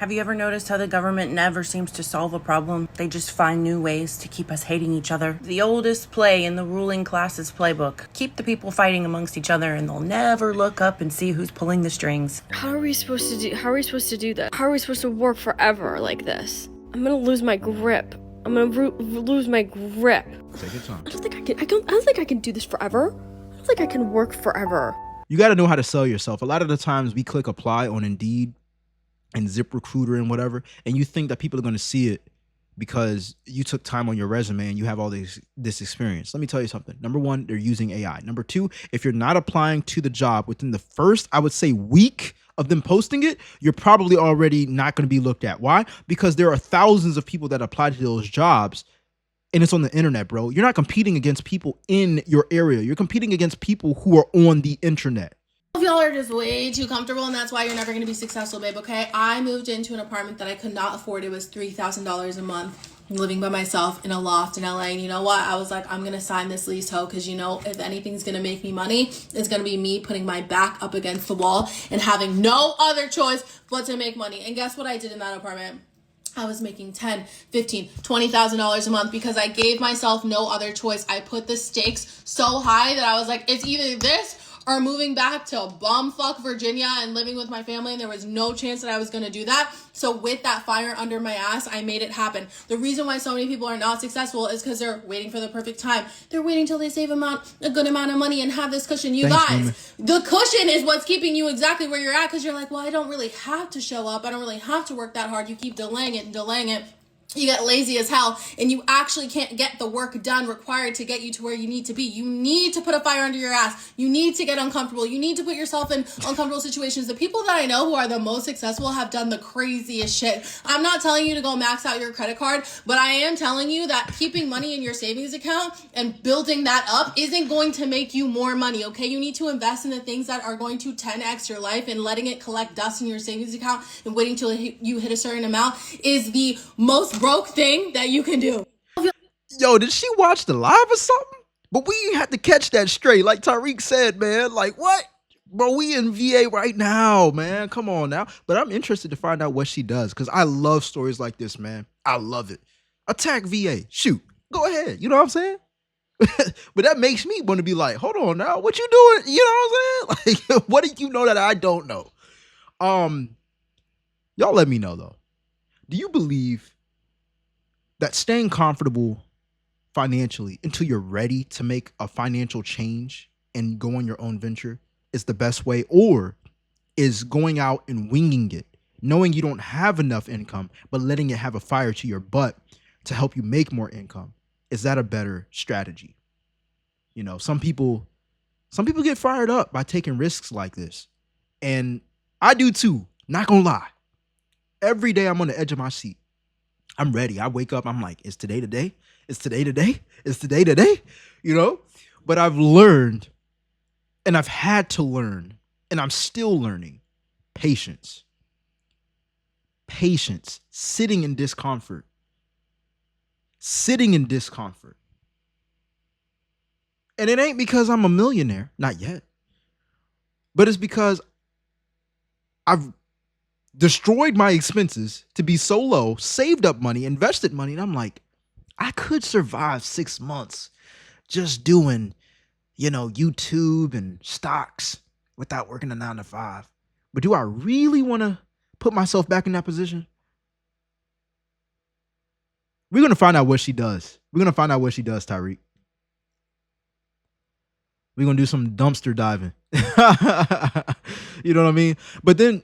Have you ever noticed how the government never seems to solve a problem? They just find new ways to keep us hating each other. The oldest play in the ruling class's playbook. Keep the people fighting amongst each other and they'll never look up and see who's pulling the strings. How are we supposed to do that? How are we supposed to work forever like this? I'm gonna lose my grip. Lose my grip. Take your time. I don't think I can do this forever. I don't think I can work forever. You got to know how to sell yourself. A lot of the times we click apply on Indeed and ZipRecruiter and whatever, and you think that people are going to see it because you took time on your resume and you have all this experience. Let me tell you something. Number one, they're using AI. Number two, if you're not applying to the job within the first, I would say, week of them posting it, you're probably already not going to be looked at. Why? Because there are thousands of people that apply to those jobs, and it's on the internet, bro. You're not competing against people in your area. You're competing against people who are on the internet. Y'all are just way too comfortable, and that's why you're never going to be successful, babe, okay? I moved into an apartment that I could not afford. It was $3,000 a month, living by myself in a loft in LA. And you know what? I was like, I'm going to sign this lease, ho, because, you know, if anything's going to make me money, it's going to be me putting my back up against the wall and having no other choice but to make money. And guess what I did in that apartment? I was making $10,000, $15,000, $20,000 a month because I gave myself no other choice. I put the stakes so high that I was like, it's either this or moving back to bumfuck Virginia and living with my family, and there was no chance that I was going to do that. So with that fire under my ass, I made it happen. The reason why so many people are not successful is because they're waiting for the perfect time. They're waiting till they save a good amount of money and have this cushion. You Thanks, guys, woman. the cushion is what's keeping you exactly where you're at, because you're like, well, I don't really have to show up. I don't really have to work that hard. You keep delaying it and delaying it. You get lazy as hell, and you actually can't get the work done required to get you to where you need to be. You need to put a fire under your ass. You need to get uncomfortable. You need to put yourself in uncomfortable situations. The people that I know who are the most successful have done the craziest shit. I'm not telling you to go max out your credit card, but I am telling you that keeping money in your savings account and building that up isn't going to make you more money, okay? You need to invest in the things that are going to 10x your life, and letting it collect dust in your savings account and waiting till you hit a certain amount is the most broke thing that you can do. Yo, did she watch the live or something? But we had to catch that straight. Like Tariq said, man, like what? Bro, we in VA right now, man. Come on now. But I'm interested to find out what she does, because I love stories like this, man. I love it. Attack VA. Shoot. Go ahead. You know what I'm saying? But that makes me want to be like, hold on now. What you doing? You know what I'm saying? Like, what do you know that I don't know? Y'all let me know, though. Do you believe that staying comfortable financially until you're ready to make a financial change and go on your own venture is the best way, or is going out and winging it, knowing you don't have enough income, but letting it have a fire to your butt to help you make more income? Is that a better strategy? You know, some people get fired up by taking risks like this. And I do too, not gonna lie. Every day I'm on the edge of my seat. I'm ready. I wake up, I'm like, is today the day? Is today the day? Is today the day? You know? But I've learned, and I've had to learn, and I'm still learning, patience. Patience. Sitting in discomfort. Sitting in discomfort. And it ain't because I'm a millionaire. Not yet. But it's because I've destroyed my expenses to be so low, saved up money, invested money, and I'm like, I could survive 6 months just doing, you know, YouTube and stocks without working a 9 to 5. But do I really want to put myself back in that position? We're going to find out what she does. We're going to find out what she does, Tyreek. We're going to do some dumpster diving. You know what I mean? But then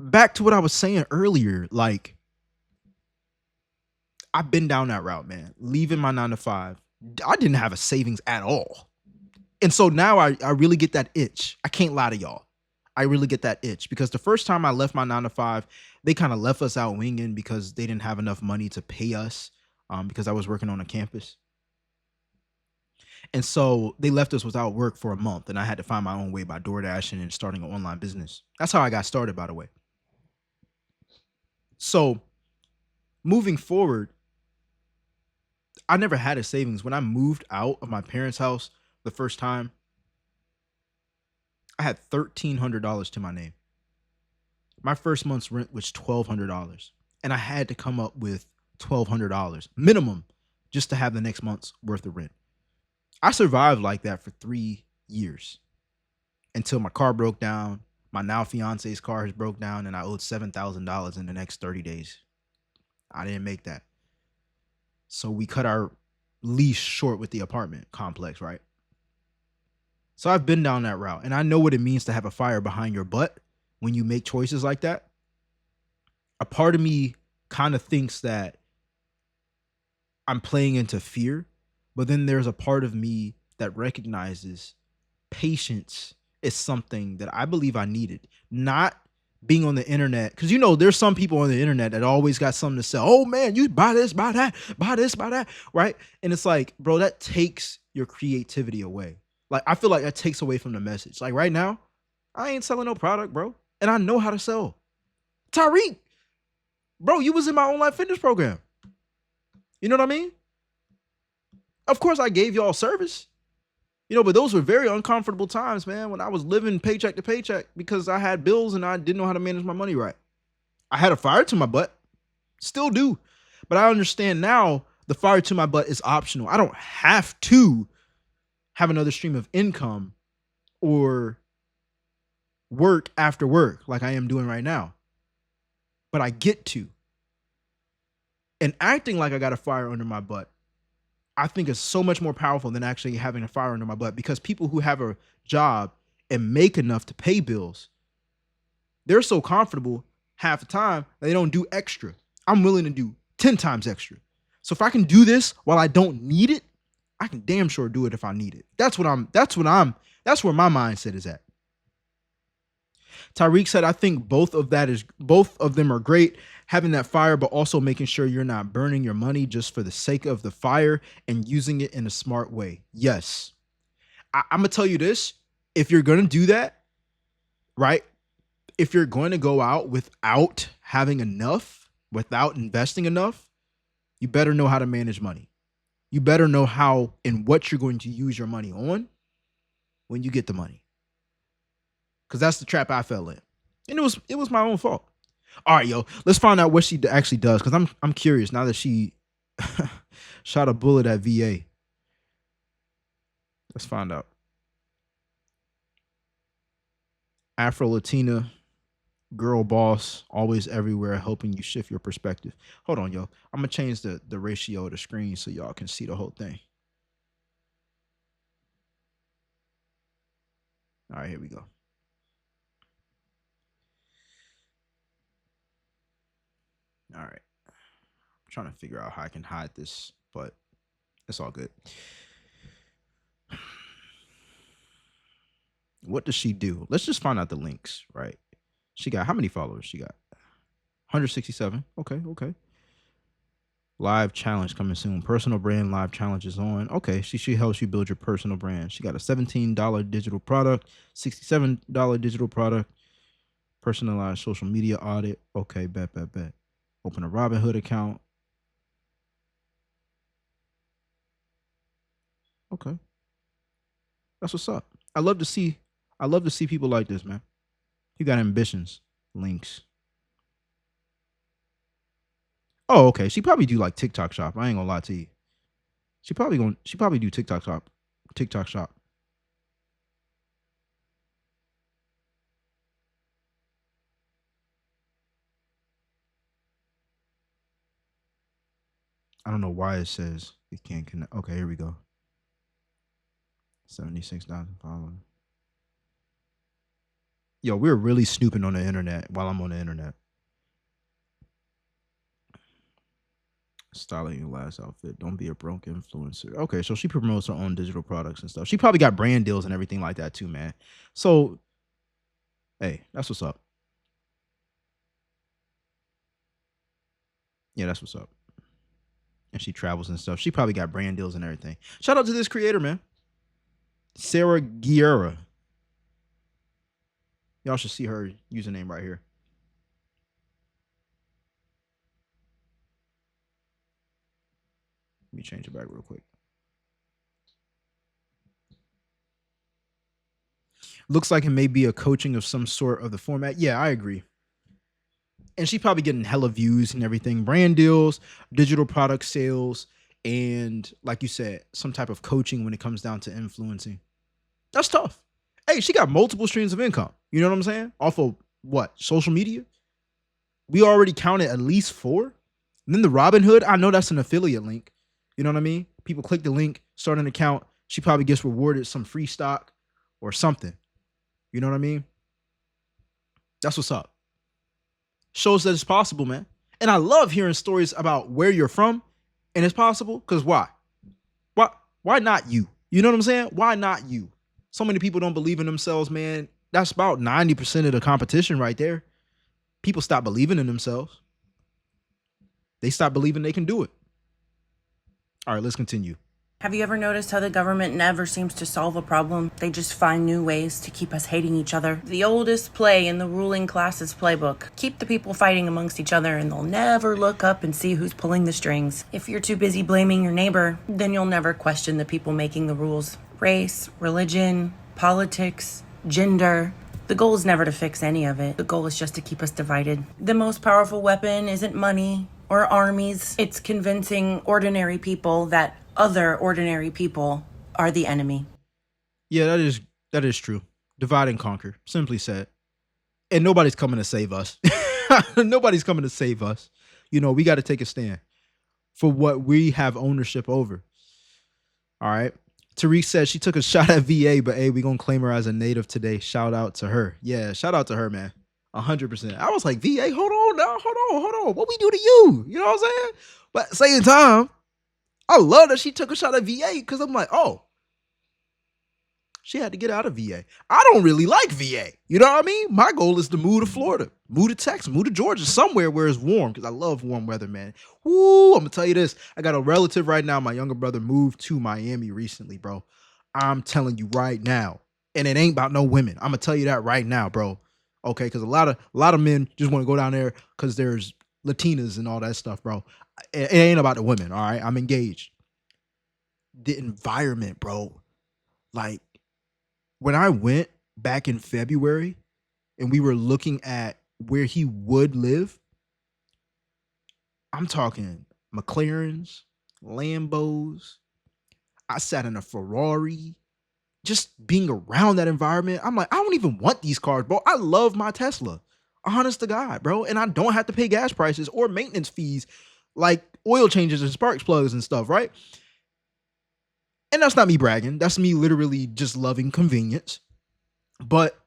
back to what I was saying earlier, like, I've been down that route, man. Leaving my 9 to 5. I didn't have a savings at all. And so now I really get that itch. I can't lie to y'all. I really get that itch, because the first time I left my 9 to 5, they kind of left us out winging because they didn't have enough money to pay us, because I was working on a campus. And so they left us without work for a month, and I had to find my own way by DoorDashing and starting an online business. That's how I got started, by the way. So moving forward, I never had a savings. When I moved out of my parents' house the first time, I had $1,300 to my name. My first month's rent was $1,200, and I had to come up with $1,200 minimum just to have the next month's worth of rent. I survived like that for 3 years until my car broke down. My now fiance's car has broke down, and I owed $7,000 in the next 30 days. I didn't make that. So we cut our lease short with the apartment complex, right? So I've been down that route, and I know what it means to have a fire behind your butt when you make choices like that. A part of me kind of thinks that I'm playing into fear, but then there's a part of me that recognizes patience is something that I believe I needed. Not being on the internet, because there's some people on the internet that always got something to sell. Oh man, you buy this, buy that, buy this, buy that, right? And it's like, bro, that takes your creativity away. Like, I feel like that takes away from the message. Like right now, I ain't selling no product, bro, and I know how to sell. Tariq, bro, you was in my online fitness program. You know what I mean? Of course, I gave y'all service. But those were very uncomfortable times, man, when I was living paycheck to paycheck because I had bills and I didn't know how to manage my money right. I had a fire to my butt, still do. But I understand now the fire to my butt is optional. I don't have to have another stream of income or work after work like I am doing right now. But I get to. And acting like I got a fire under my butt, I think is so much more powerful than actually having a fire under my butt, because people who have a job and make enough to pay bills, they're so comfortable half the time they don't do extra. I'm willing to do 10 times extra. So if I can do this while I don't need it, I can damn sure do it if I need it. That's where my mindset is at. Tariq said, I think both of them are great. Having that fire, but also making sure you're not burning your money just for the sake of the fire and using it in a smart way. Yes. I'm going to tell you this. If you're going to do that, right? If you're going to go out without having enough, without investing enough, you better know how to manage money. You better know how and what you're going to use your money on when you get the money. Because that's the trap I fell in. And it was my own fault. All right, yo, let's find out what she actually does, because I'm curious now that she shot a bullet at VA. Let's find out. Afro-Latina, girl boss, always everywhere, helping you shift your perspective. Hold on, yo. I'm going to change the ratio of the screen so y'all can see the whole thing. All right, here we go. All right. I'm trying to figure out how I can hide this, but it's all good. What does she do? Let's just find out the links, right? She got, how many followers she got? 167. Okay. Live challenge coming soon. Personal brand live challenge is on. Okay, she helps you build your personal brand. She got a $17 digital product, $67 digital product, personalized social media audit. Okay, bet. Open a Robinhood account. Okay. That's what's up. I love to see people like this, man. You got ambitions. Links. Oh, okay. She probably do like TikTok shop. I ain't gonna lie to you. She probably do TikTok shop. TikTok shop. I don't know why it says it can't connect. Okay, here we go. 76,000 followers. Yo, we're really snooping on the internet while I'm on the internet. Styling your last outfit. Don't be a broke influencer. Okay, so she promotes her own digital products and stuff. She probably got brand deals and everything like that too, man. So, hey, that's what's up. Yeah, that's what's up. And she travels and stuff. She probably got brand deals and everything. Shout out to this creator, man. Sarah Guerra. Y'all should see her username right here. Let me change it back real quick. Looks like it may be a coaching of some sort of the format. Yeah, I agree. And she's probably getting hella views and everything, brand deals, digital product sales, and like you said, some type of coaching when it comes down to influencing. That's tough. Hey, she got multiple streams of income. You know what I'm saying? Off of what? Social media? We already counted at least 4. And then the Robinhood, I know that's an affiliate link. You know what I mean? People click the link, start an account. She probably gets rewarded some free stock or something. You know what I mean? That's what's up. Shows that it's possible, man. And I love hearing stories about where you're from and it's possible. Because why? Why not you? You know what I'm saying? Why not you? So many people don't believe in themselves, man. That's about 90% of the competition right there. People stop believing in themselves. They stop believing they can do it. All right, let's continue. Have you ever noticed how the government never seems to solve a problem? They just find new ways to keep us hating each other. The oldest play in the ruling class's playbook. Keep the people fighting amongst each other and they'll never look up and see who's pulling the strings. If you're too busy blaming your neighbor, then you'll never question the people making the rules. Race, religion, politics, gender. The goal is never to fix any of it. The goal is just to keep us divided. The most powerful weapon isn't money or armies. It's convincing ordinary people that other ordinary people are the enemy. Yeah, that is true. Divide and conquer, simply said. And nobody's coming to save us. Nobody's coming to save us. You know, we got to take a stand for what we have ownership over. All right. Tariq said she took a shot at VA, but hey, we gonna claim her as a native today. Shout out to her. Yeah, shout out to her, man. 100%. I was like, VA, hold on now, hold on. What we do to you? You know what I'm saying? But at the same time, I love that she took a shot at VA because I'm like, oh, she had to get out of VA. I don't really like VA. You know what I mean? My goal is to move to Florida, move to Texas, move to Georgia, somewhere where it's warm because I love warm weather, man. Woo, I'm going to tell you this. I got a relative right now. My younger brother moved to Miami recently, bro. I'm telling you right now. And it ain't about no women. I'm going to tell you that right now, bro. Okay, because a lot of men just want to go down there because there's Latinas and all that stuff, bro. It ain't about the women, all right? I'm engaged. The environment, bro. Like, when I went back in February and we were looking at where he would live, I'm talking McLarens, Lambos. I sat in a Ferrari. Just being around that environment, I'm like, I don't even want these cars, bro. I love my Tesla. Honest to God, bro. And I don't have to pay gas prices or maintenance fees like oil changes and spark plugs and stuff, right? And that's not me bragging. That's me literally just loving convenience. But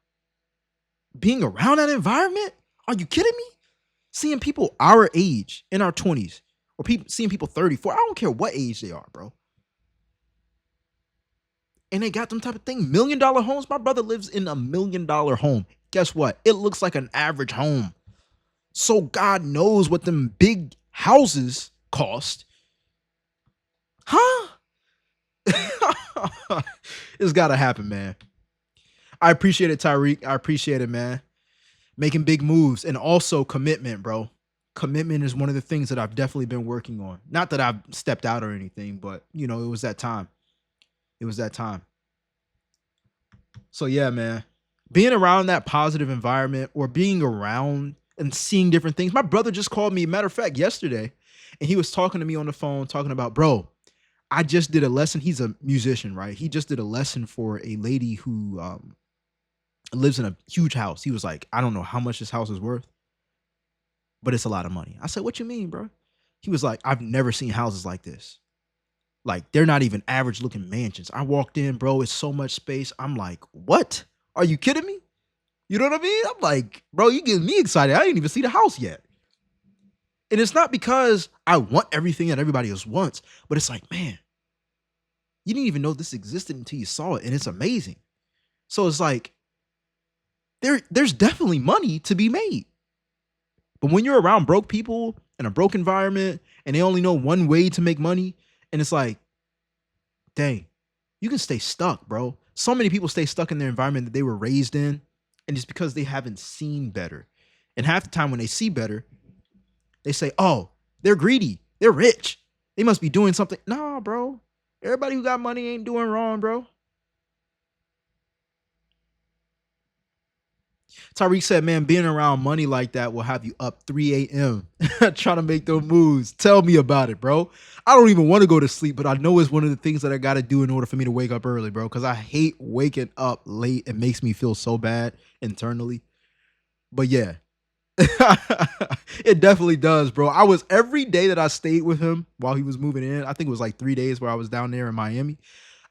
being around that environment, are you kidding me? Seeing people our age in our 20s or seeing people 34, I don't care what age they are, bro. And they got them type of thing. $1 million homes. My brother lives in a $1 million home. Guess what? It looks like an average home. So God knows what them big houses cost. Huh? It's got to happen, man. I appreciate it, Tyreek. I appreciate it, man. Making big moves and also commitment, bro. Commitment is one of the things that I've definitely been working on. Not that I've stepped out or anything, but, you know, it was that time. It was that time. So, yeah, man. Being around that positive environment or being around and seeing different things. My brother just called me, matter of fact, yesterday, and he was talking to me on the phone, talking about, bro, I just did a lesson. He's a musician, right? He just did a lesson for a lady who lives in a huge house. He was like, I don't know how much this house is worth, but it's a lot of money. I said, what you mean, bro? He was like, I've never seen houses like this. Like, they're not even average looking mansions. I walked in, bro. It's so much space. I'm like, what? Are you kidding me? You know what I mean? I'm like, bro, you getting me excited. I didn't even see the house yet. And it's not because I want everything that everybody else wants, but it's like, man, you didn't even know this existed until you saw it. And it's amazing. So it's like, there's definitely money to be made. But when you're around broke people in a broke environment and they only know one way to make money, and it's like, dang, you can stay stuck, bro. So many people stay stuck in their environment that they were raised in, and it's because they haven't seen better. And half the time when they see better, they say, oh, they're greedy. They're rich. They must be doing something. Nah, bro. Everybody who got money ain't doing wrong, bro. Tyreek said, man, being around money like that will have you up 3 a.m. trying to make those moves. Tell me about it, bro. I don't even want to go to sleep, but I know it's one of the things that I got to do in order for me to wake up early, bro, because I hate waking up late. It makes me feel so bad internally. But yeah, it definitely does, bro. I was every day that I stayed with him while he was moving in. I think it was like 3 days where I was down there in Miami.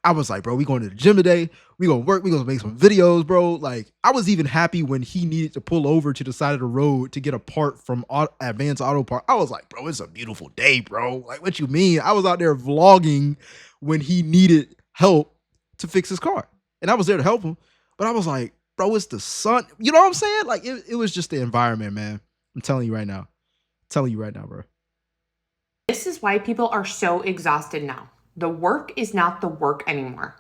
I was like, bro, we going to the gym today. We gonna work. We gonna make some videos, bro. Like, I was even happy when he needed to pull over to the side of the road to get a part from Advanced Auto Part. I was like, bro, it's a beautiful day, bro. Like, what you mean? I was out there vlogging when he needed help to fix his car, and I was there to help him. But I was like, bro, it's the sun. You know what I'm saying? Like, it was just the environment, man. I'm telling you right now. Bro. This is why people are so exhausted now. The work is not the work anymore.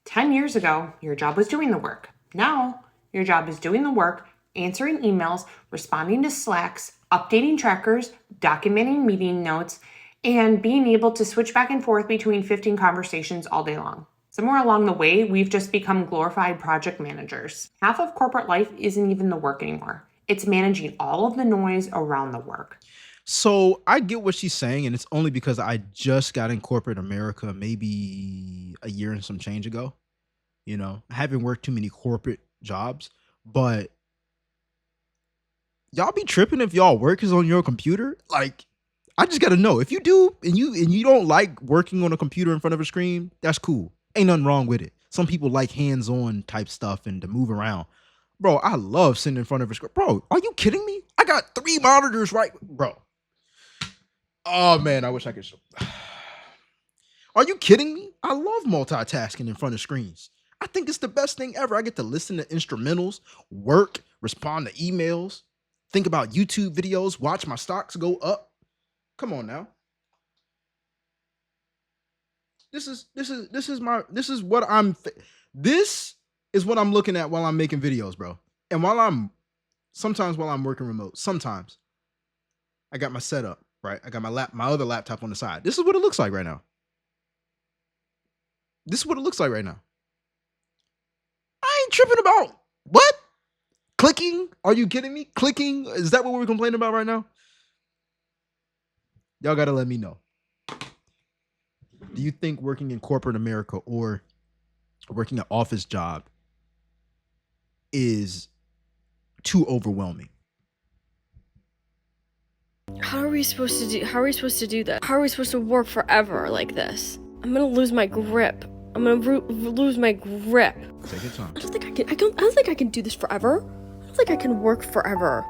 10 years ago, your job was doing the work. Now, your job is doing the work, answering emails, responding to Slacks, updating trackers, documenting meeting notes, and being able to switch back and forth between 15 conversations all day long. Somewhere along the way, we've just become glorified project managers. Half of corporate life isn't even the work anymore. It's managing all of the noise around the work. So I get what she's saying, and it's only because I just got in corporate America maybe a year and some change ago. You know, I haven't worked too many corporate jobs, but y'all be tripping if y'all work is on your computer. Like, I just gotta know if you do and you don't like working on a computer in front of a screen, that's cool. Ain't nothing wrong with it. Some people like hands-on type stuff and to move around. Bro, I love sitting in front of a screen. Bro, are you kidding me? I got 3 monitors right, bro. Oh man, I wish I could show. Are you kidding me? I love multitasking in front of screens. I think it's the best thing ever. I get to listen to instrumentals, work, respond to emails, think about YouTube videos, watch my stocks go up. Come on now. This is what I'm looking at while I'm making videos, bro. And sometimes while I'm working remote, sometimes I got my setup, right? I got my other laptop on the side. This is what it looks like right now. I ain't tripping about what? Clicking? Are you kidding me? Clicking? Is that what we're complaining about right now? Y'all gotta let me know. Do you think working in corporate America or working an office job is too overwhelming? How are we supposed to do that? How are we supposed to work forever like this? I'm gonna lose my grip. Lose my grip. Take your time. I don't think I can do this forever. I don't think I can work forever.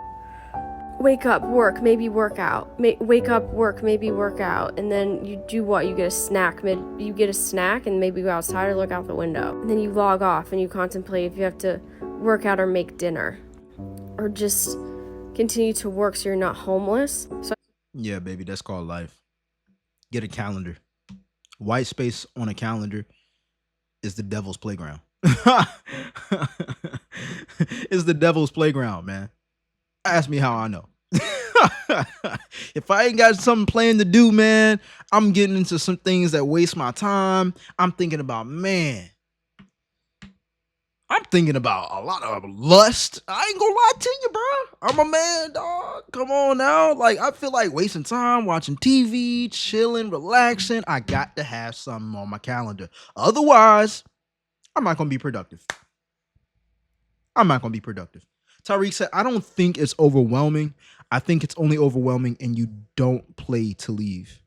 Wake up, work, maybe work out. Wake up, work, maybe work out. And then you do what? You get a snack. You get a snack and maybe go outside or look out the window. And then you log off and you contemplate if you have to work out or make dinner. Or just continue to work so you're not homeless. Yeah, baby, that's called life. Get a calendar. White space on a calendar is the devil's playground. It's the devil's playground, man. Ask me how I know. If I ain't got something planned to do, man, I'm getting into some things that waste my time. I'm thinking about a lot of lust. I ain't gonna lie to you, bro. I'm a man, dog. Come on now. Like, I feel like wasting time watching TV, chilling, relaxing. I got to have something on my calendar. Otherwise, I'm not gonna be productive. Tyreek said, I don't think it's overwhelming. I think it's only overwhelming and you don't play to leave.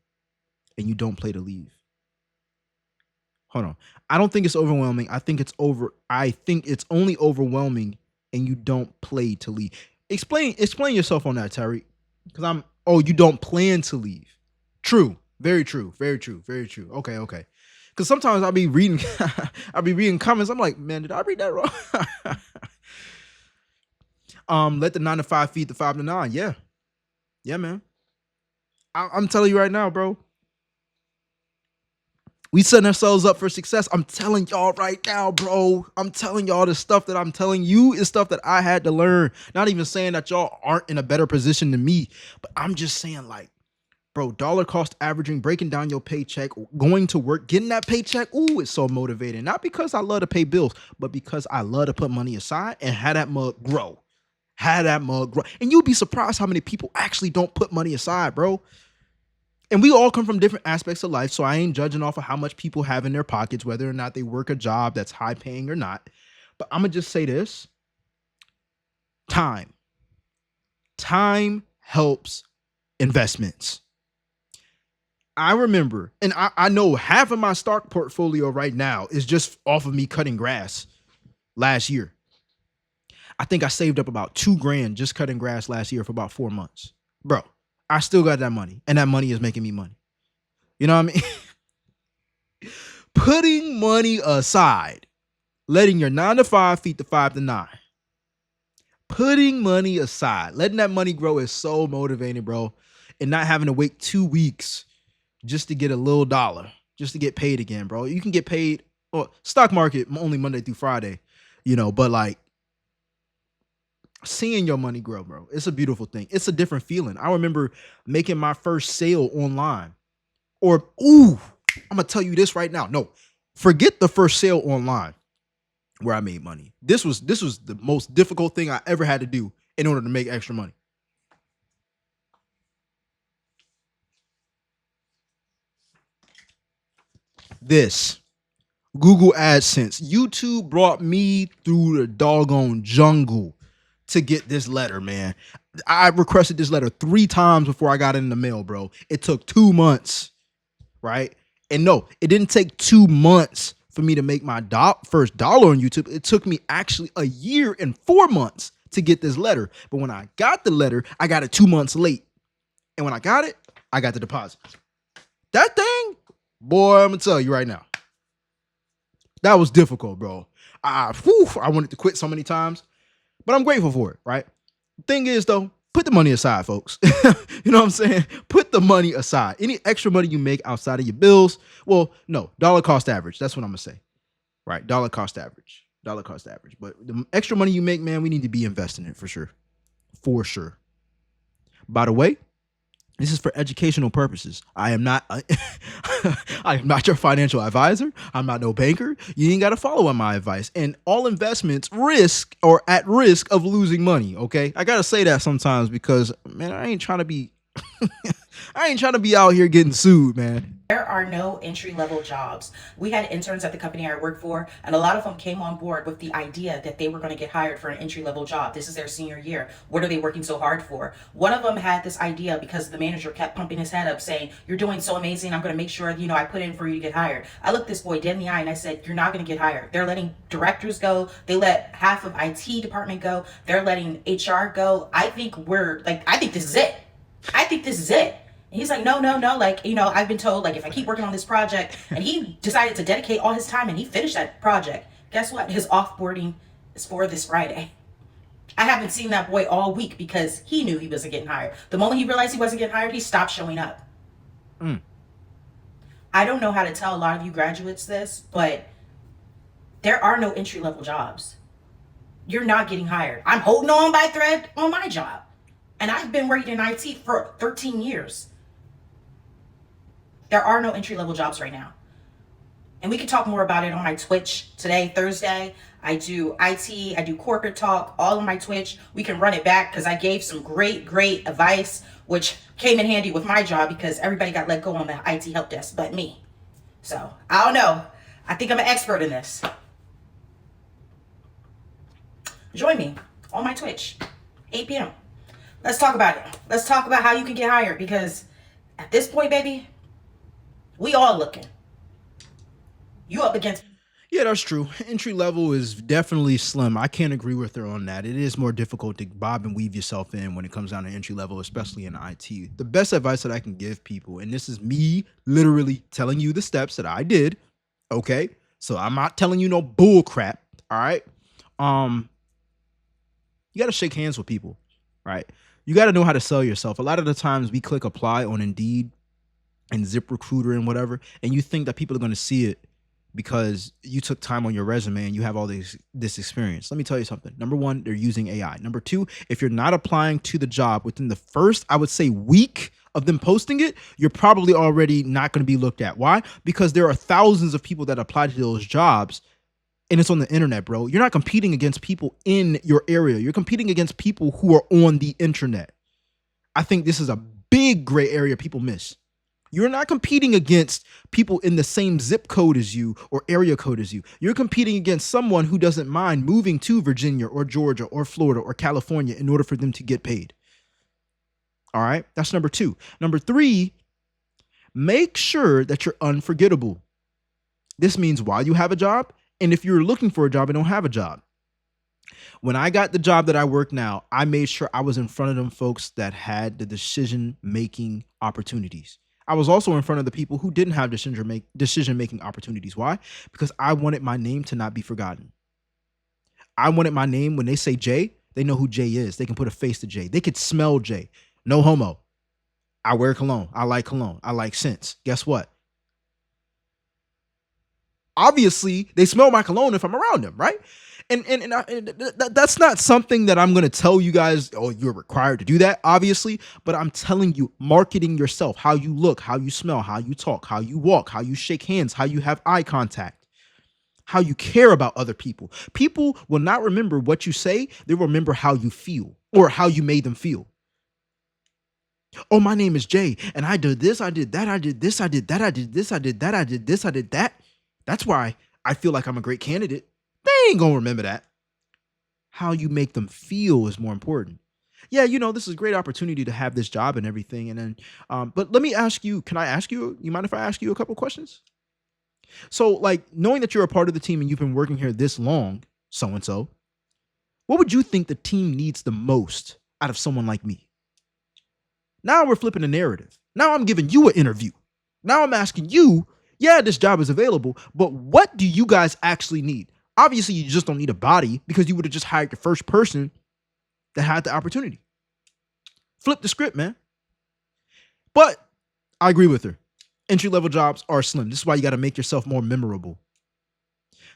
Hold on. I don't think it's overwhelming. I think it's only overwhelming and you don't play to leave. Explain yourself on that, Tyreek. Because you don't plan to leave. True. Very true. Okay. Because sometimes I'll be reading comments. I'm like, man, did I read that wrong? Let the 9 to 5 feed the 5 to 9. Yeah, man. I'm telling you right now, bro. We setting ourselves up for success. I'm telling y'all right now, bro. I'm telling y'all the stuff that I'm telling you is stuff that I had to learn. Not even saying that y'all aren't in a better position than me, but I'm just saying, like, bro, dollar cost averaging, breaking down your paycheck, going to work, getting that paycheck. Ooh, it's so motivating. Not because I love to pay bills, but because I love to put money aside and have that mug grow. Have that mug grow. And you'd be surprised how many people actually don't put money aside, bro. And we all come from different aspects of life, so I ain't judging off of how much people have in their pockets, whether or not they work a job that's high paying or not. But I'm going to just say this. Time. Time helps investments. I remember, and I know half of my stock portfolio right now is just off of me cutting grass last year. I think I saved up about $2,000 just cutting grass last year for about 4 months. Bro, I still got that money, and that money is making me money. You know what I mean? Putting money aside, letting your 9 to 5 feed the 5 to 9. Putting money aside, letting that money grow is so motivating, bro. And not having to wait 2 weeks just to get a little dollar, just to get paid again, bro. You can get paid, well, stock market only Monday through Friday, but like seeing your money grow, bro, it's a beautiful thing. It's a different feeling. I remember making my first sale online. I'm gonna tell you this right now. No, forget the first sale online where I made money. This was the most difficult thing I ever had to do in order to make extra money. This Google AdSense. YouTube brought me through the doggone jungle to get this letter, man. I requested this letter 3 times before I got it in the mail, bro. It took 2 months, right? And no, it didn't take 2 months for me to make my first dollar on YouTube. It took me actually a year and 4 months to get this letter. But when I got the letter, I got it 2 months late. And when I got it, I got the deposit. That thing, boy, I'm gonna tell you right now, that was difficult, bro. I wanted to quit so many times, but I'm grateful for it, right? Thing is, though, put the money aside, folks. You know what I'm saying? Put the money aside. Any extra money you make outside of your bills, well, no, dollar cost average. That's what I'm gonna say, right? Dollar cost average. But the extra money you make, man, we need to be investing in it for sure. For sure. By the way, this is for educational purposes. I am not your financial advisor. I'm not no banker. You ain't got to follow on my advice. And all investments are at risk of losing money, okay? I got to say that sometimes because, man, I ain't trying to be out here getting sued, man. There are no entry-level jobs. We had interns at the company I worked for, and a lot of them came on board with the idea that they were going to get hired for an entry-level job. This is their senior year. What are they working so hard for? One of them had this idea because the manager kept pumping his head up saying, "You're doing so amazing. I'm going to make sure, I put in for you to get hired." I looked this boy dead in the eye and I said, "You're not going to get hired. They're letting directors go. They let half of IT department go. They're letting HR go. I think this is it. I think this is it." And he's like, no. I've been told, if I keep working on this project, and he decided to dedicate all his time and he finished that project. Guess what? His offboarding is for this Friday. I haven't seen that boy all week because he knew he wasn't getting hired. The moment he realized he wasn't getting hired, he stopped showing up. I don't know how to tell a lot of you graduates this, but there are no entry-level jobs. You're not getting hired. I'm holding on by thread on my job. And I've been working in IT for 13 years. There are no entry-level jobs right now. And we can talk more about it on my Twitch today, Thursday. I do IT, I do corporate talk, all on my Twitch. We can run it back because I gave some great advice, which came in handy with my job because everybody got let go on the IT help desk but me. So, I don't know. I think I'm an expert in this. Join me on my Twitch, 8 p.m. Let's talk about it. Let's talk about how you can get hired because at this point, baby, we all looking. You up against... Yeah, that's true. Entry level is definitely slim. I can't agree with her on that. It is more difficult to bob and weave yourself in when it comes down to entry level, especially in IT. The best advice that I can give people, and this is me literally telling you the steps that I did, okay? So I'm not telling you no bull crap, all right? You got to shake hands with people, right? You got to know how to sell yourself. A lot of the times we click apply on Indeed and ZipRecruiter and whatever, and you think that people are going to see it because you took time on your resume and you have all this experience. Let me tell you something. Number one, they're using AI. Number two, if you're not applying to the job within the first, I would say, week of them posting it, you're probably already not going to be looked at. Why? Because there are thousands of people that apply to those jobs And it's on the internet, bro. You're not competing against people in your area. You're competing against people who are on the internet. I think this is a big gray area people miss. You're not competing against people in the same zip code as you or area code as you. You're competing against someone who doesn't mind moving to Virginia or Georgia or Florida or California in order for them to get paid. All right, that's number 2. Number 3, make sure that you're unforgettable. This means while you have a job, and if you're looking for a job and don't have a job. When I got the job that I work now, I made sure I was in front of them folks that had the decision-making opportunities. I was also in front of the people who didn't have decision-making opportunities. Why? Because I wanted my name to not be forgotten. I wanted my name, when they say Jay, they know who Jay is. They can put a face to Jay. They could smell Jay. No homo. I wear cologne. I like cologne. I like scents. Guess what? Obviously, they smell my cologne if I'm around them, right? And that's not something that I'm going to tell you guys, oh, you're required to do that, obviously. But I'm telling you, marketing yourself, how you look, how you smell, how you talk, how you walk, how you shake hands, how you have eye contact, how you care about other people. People will not remember what you say. They will remember how you feel or how you made them feel. Oh, my name is Jay, and I did this, I did that, I did this, I did that, I did this, I did that, I did this, I did that. That's why I feel like I'm a great candidate. They ain't gonna remember that. How you make them feel is more important. Yeah, this is a great opportunity to have this job and everything. And then, but let me ask you, can I ask you, you mind if I ask you a couple questions? So, like, knowing that you're a part of the team and you've been working here this long, so-and-so, what would you think the team needs the most out of someone like me? Now we're flipping the narrative. Now I'm giving you an interview. Now I'm asking you, yeah, this job is available, but what do you guys actually need? Obviously, you just don't need a body because you would have just hired the first person that had the opportunity. Flip the script, man. But I agree with her. Entry-level jobs are slim. This is why you got to make yourself more memorable.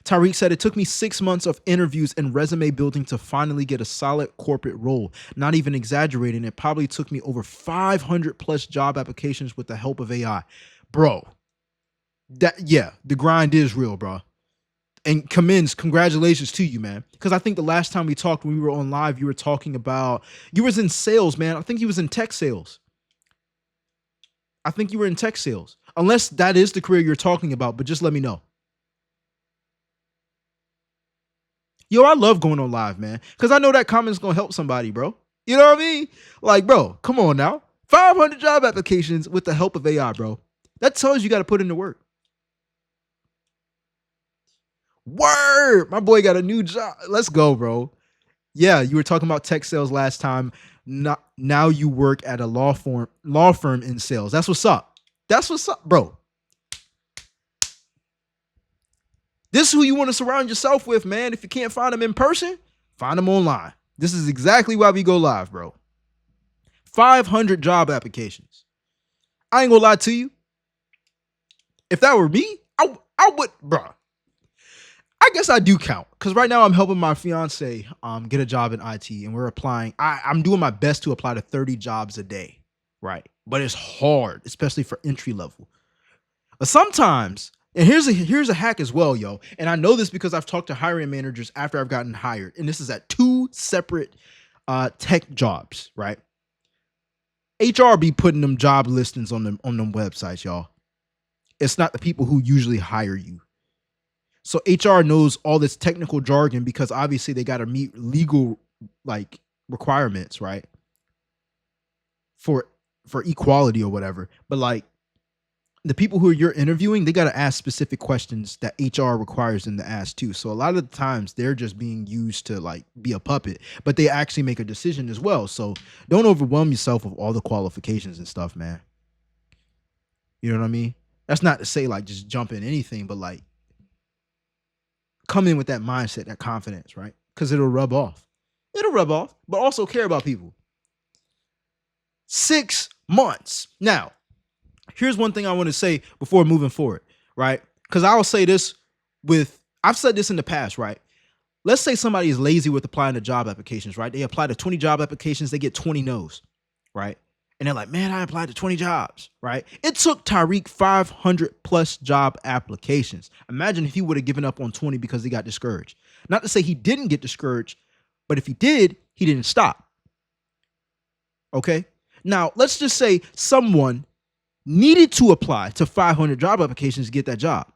Tariq said, it took me 6 months of interviews and resume building to finally get a solid corporate role. Not even exaggerating, it probably took me over 500 plus job applications with the help of AI. Bro, the grind is real, bro. And congratulations to you, man. Because I think the last time we talked, when we were on live, you were talking about, you was in sales, man. I think you was in tech sales. I think you were in tech sales. Unless that is the career you're talking about, but just let me know. Yo, I love going on live, man. Because I know that comment's going to help somebody, bro. You know what I mean? Like, bro, come on now. 500 job applications with the help of AI, bro. That tells you got to put in the work. Word! My boy got a new job. Let's go, bro. Yeah, you were talking about tech sales last time. Now you work at a law firm in sales. That's what's up. That's what's up, bro. This is who you want to surround yourself with, man. If you can't find them in person, find them online. This is exactly why we go live, bro. 500 job applications. I ain't gonna lie to you. If that were me, I would, bro. I guess I do count because right now I'm helping my fiance get a job in IT, and we're applying. I'm doing my best to apply to 30 jobs a day, right? But it's hard, especially for entry level. But sometimes, and here's a hack as well, yo. And I know this because I've talked to hiring managers after I've gotten hired, and this is at 2 separate tech jobs, right? HR be putting them job listings on them websites, y'all. It's not the people who usually hire you. So HR knows all this technical jargon because obviously they got to meet legal like requirements, right? For equality or whatever. But like the people who you're interviewing, they got to ask specific questions that HR requires them to ask too. So a lot of the times they're just being used to like be a puppet, but they actually make a decision as well. So don't overwhelm yourself with all the qualifications and stuff, man. You know what I mean? That's not to say like just jump in anything, but like come in with that mindset, that confidence, right? Because it'll rub off. It'll rub off, but also care about people. 6 months. Now, here's one thing I want to say before moving forward, right? Because I'll say this I've said this in the past, right? Let's say somebody is lazy with applying to job applications, right? They apply to 20 job applications, they get 20 no's, right? And they're like, man, I applied to 20 jobs, right? It took Tyreek 500 plus job applications. Imagine if he would have given up on 20 because he got discouraged. Not to say he didn't get discouraged, but if he did, he didn't stop. Okay? Now, let's just say someone needed to apply to 500 job applications to get that job,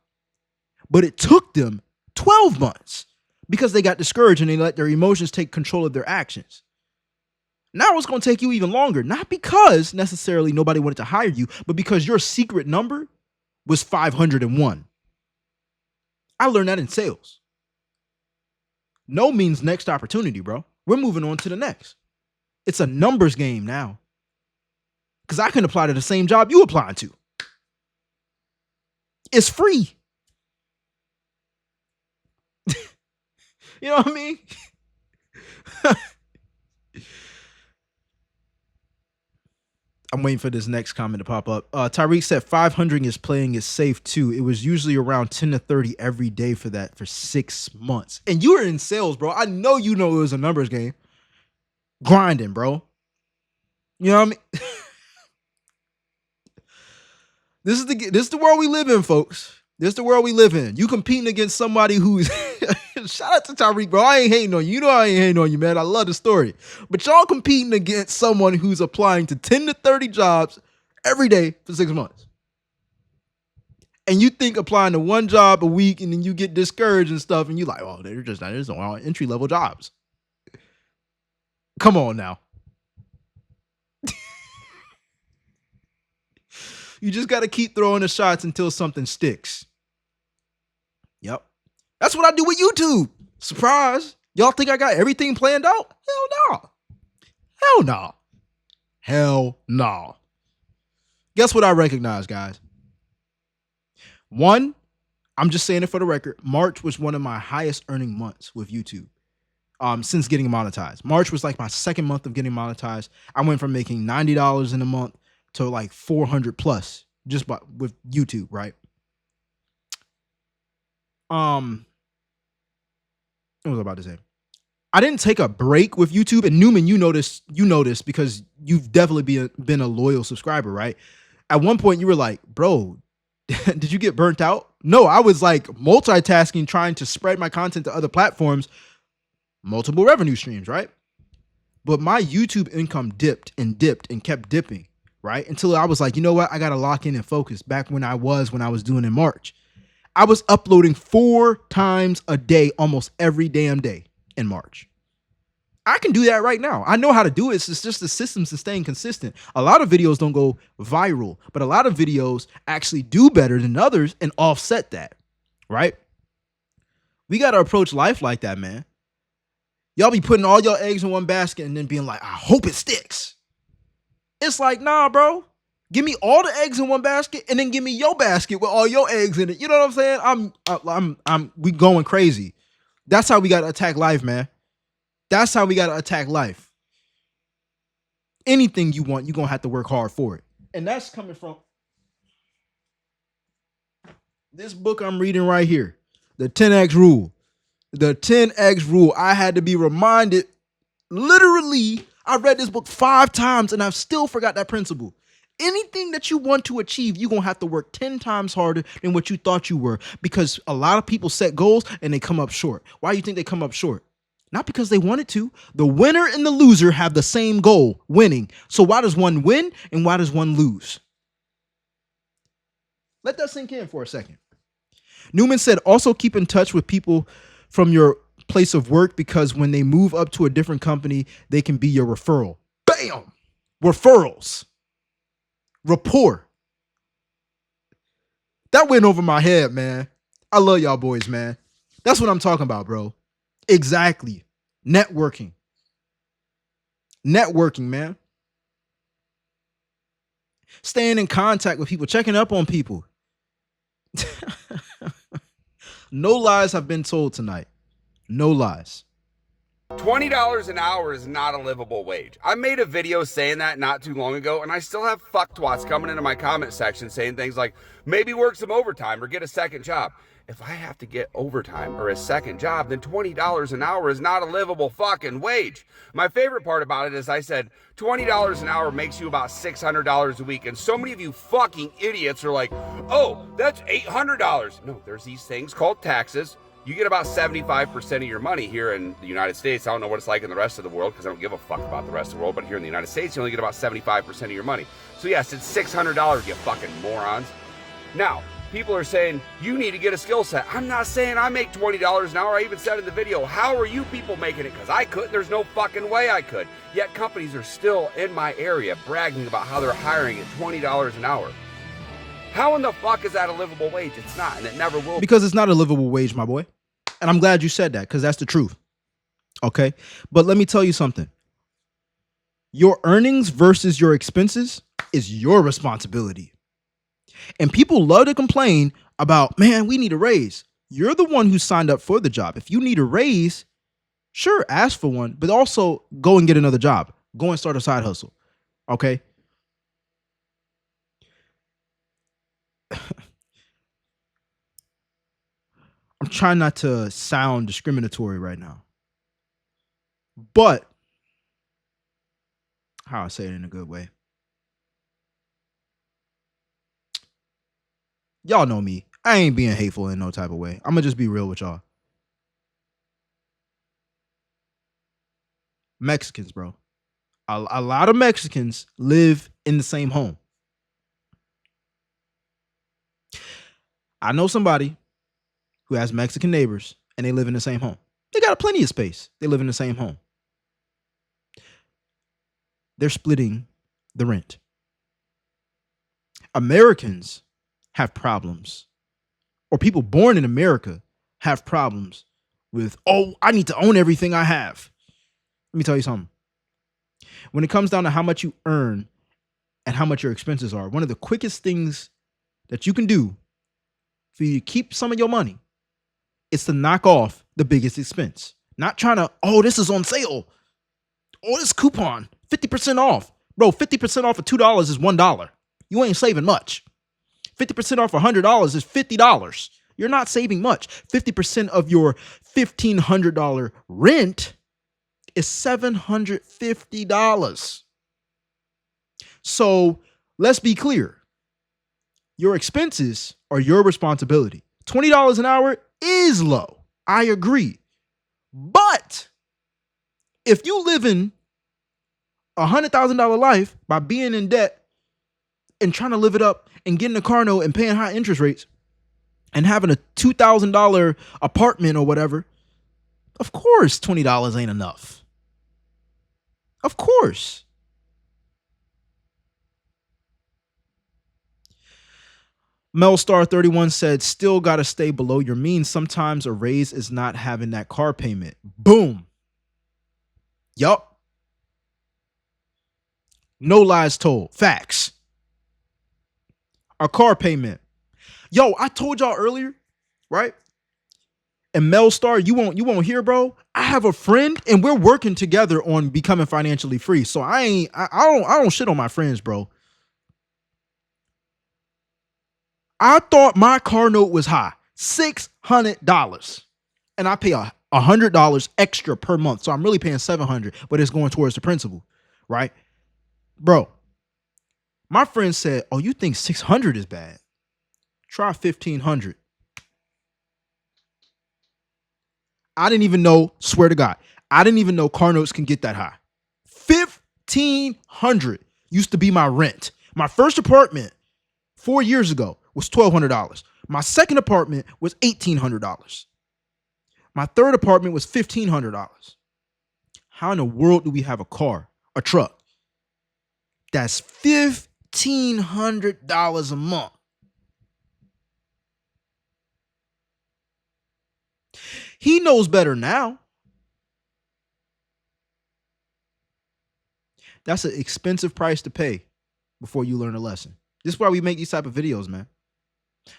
but it took them 12 months because they got discouraged and they let their emotions take control of their actions. Now it's going to take you even longer, not because necessarily nobody wanted to hire you, but because your secret number was 501. I learned that in sales. No means next opportunity, bro. We're moving on to the next. It's a numbers game now. Because I can apply to the same job you applying to. It's free. You know what I mean? I'm waiting for this next comment to pop up. Tyreek said 500 is playing is safe too. It was usually around 10 to 30 every day for that for 6 months. And you were in sales, bro. I know it was a numbers game. Grinding, bro. You know what I mean? This is the world we live in, folks. This is the world we live in. You competing against somebody who's shout out to Tyreek, bro. I ain't hating on you. You know I ain't hating on you, man. I love the story. But y'all competing against someone who's applying to 10 to 30 jobs every day for 6 months. And you think applying to one job a week and then you get discouraged and stuff, and you like, oh, there's no entry-level jobs. Come on now. You just got to keep throwing the shots until something sticks. Yep. That's what I do with YouTube. Surprise. Y'all think I got everything planned out? Hell no. Hell no. Hell no. Guess what I recognize, guys? One, I'm just saying it for the record. March was one of my highest earning months with YouTube since getting monetized. March was like my second month of getting monetized. I went from making $90 in a month to like 400 plus just with YouTube, right? What was I about to say? I didn't take a break with YouTube, and Newman, you noticed because you've definitely been a loyal subscriber, right? At one point you were like, bro, did you get burnt out? No, I was like multitasking, trying to spread my content to other platforms, multiple revenue streams, right? But my YouTube income dipped and kept dipping. Right? Until I was like, you know what? I got to lock in and focus back when I was doing in March. I was uploading 4 times a day, almost every damn day in March. I can do that right now. I know how to do it. It's just the systems and staying consistent. A lot of videos don't go viral, but a lot of videos actually do better than others and offset that. Right? We got to approach life like that, man. Y'all be putting all your eggs in one basket and then being like, I hope it sticks. It's like, nah, bro. Give me all the eggs in one basket and then give me your basket with all your eggs in it. You know what I'm saying? We going crazy. That's how we got to attack life, man. That's how we got to attack life. Anything you want, you're going to have to work hard for it. And that's coming from this book I'm reading right here, The 10X Rule. The 10X Rule. I had to be reminded, literally, I read this book 5 times and I've still forgot that principle. Anything that you want to achieve, you're going to have to work 10 times harder than what you thought you were, because a lot of people set goals and they come up short. Why do you think they come up short? Not because they wanted to. The winner and the loser have the same goal, winning. So why does one win and why does one lose? Let that sink in for a second. Newman said, also keep in touch with people from your place of work, because when they move up to a different company, they can be your referral. Bam! Referrals. Rapport. That went over my head, man. I love y'all boys, man. That's what I'm talking about, bro. Exactly. Networking. Networking, man. Staying in contact with people, checking up on people. No lies have been told tonight. No lies. $20 an hour is not a livable wage. I made a video saying that not too long ago, and I still have fucktwats coming into my comment section saying things like, maybe work some overtime or get a second job. If I have to get overtime or a second job, then $20 an hour is not a livable fucking wage. My favorite part about it is I said $20 an hour makes you about $600 a week. And so many of you fucking idiots are like, oh, that's $800. No, there's these things called taxes. You get about 75% of your money here in the United States. I don't know what it's like in the rest of the world because I don't give a fuck about the rest of the world. But here in the United States, you only get about 75% of your money. So yes, it's $600, you fucking morons. Now, people are saying, you need to get a skill set. I'm not saying I make $20 an hour. I even said in the video, how are you people making it? Because I couldn't. There's no fucking way I could. Yet companies are still in my area bragging about how they're hiring at $20 an hour. How in the fuck is that a livable wage? It's not, and it never will. Because it's not a livable wage, my boy. And I'm glad you said that because that's the truth. Okay. But let me tell you something. Your earnings versus your expenses is your responsibility. And people love to complain about, man, we need a raise. You're the one who signed up for the job. If you need a raise, sure, ask for one, but also go and get another job. Go and start a side hustle. Okay. I'm trying not to sound discriminatory right now, but how I say it in a good way. Y'all know me. I ain't being hateful in no type of way. I'm gonna just be real with y'all. Mexicans, bro. A lot of Mexicans live in the same home. I know somebody who has Mexican neighbors and they live in the same home. They got plenty of space. They live in the same home. They're splitting the rent. Americans have problems, or people born in America have problems with, oh, I need to own everything I have. Let me tell you something. When it comes down to how much you earn and how much your expenses are, one of the quickest things that you can do for you to keep some of your money is to knock off the biggest expense. Not trying to, oh, this is on sale. Oh, this coupon, 50% off. Bro, 50% off of $2 is $1. You ain't saving much. 50% off $100 is $50. You're not saving much. 50% of your $1,500 rent is $750. So let's be clear. Your expenses are your responsibility. $20 an hour is low. I agree. But if you live in a $100,000 life by being in debt and trying to live it up and getting a car note and paying high interest rates and having a $2,000 apartment or whatever, of course $20 ain't enough. Of course. Melstar31 said, still got to stay below your means. Sometimes a raise is not having that car payment. Boom. Yup. No lies told. Facts. A car payment. Yo, I told y'all earlier, right? And Melstar, you won't hear, bro. I have a friend and we're working together on becoming financially free. So I don't shit on my friends, bro. I thought my car note was high, $600, and I pay $100 extra per month. So I'm really paying $700, but it's going towards the principal, right? Bro, my friend said, oh, you think $600 is bad? Try $1,500. I didn't even know, swear to God, I didn't even know car notes can get that high. $1,500 used to be my rent. My first apartment 4 years ago was $1,200. My second apartment was $1,800. My third apartment was $1,500. How in the world do we have a car, a truck, that's $1,500 a month? He knows better now. That's an expensive price to pay before you learn a lesson. This is why we make these type of videos, man.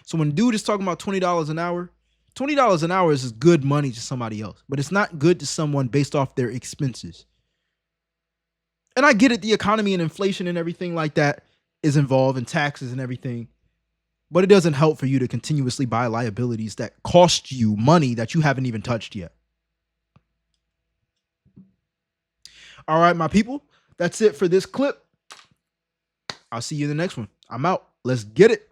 So when dude is talking about $20 an hour, $20 an hour is good money to somebody else, but it's not good to someone based off their expenses. And I get it, the economy and inflation and everything like that is involved, and taxes and everything. But it doesn't help for you to continuously buy liabilities that cost you money that you haven't even touched yet. All right, my people, that's it for this clip. I'll see you in the next one. I'm out. Let's get it.